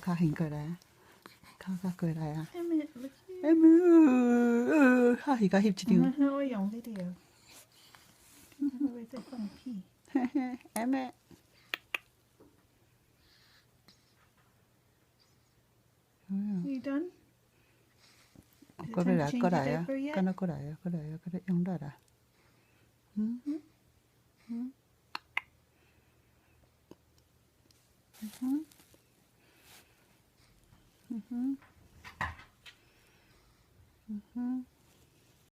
Có hình cười đấy. Có cười đấy à? Em look here. Em 하이가 힙지딩. Ôi dòng video. Wait, they're gonna pee. Em You done? Is it time to 꺼려라 change your 꺼라야. diaper yet? 꺼라야 그래 용달아. 응? 응? 응? 응? 응?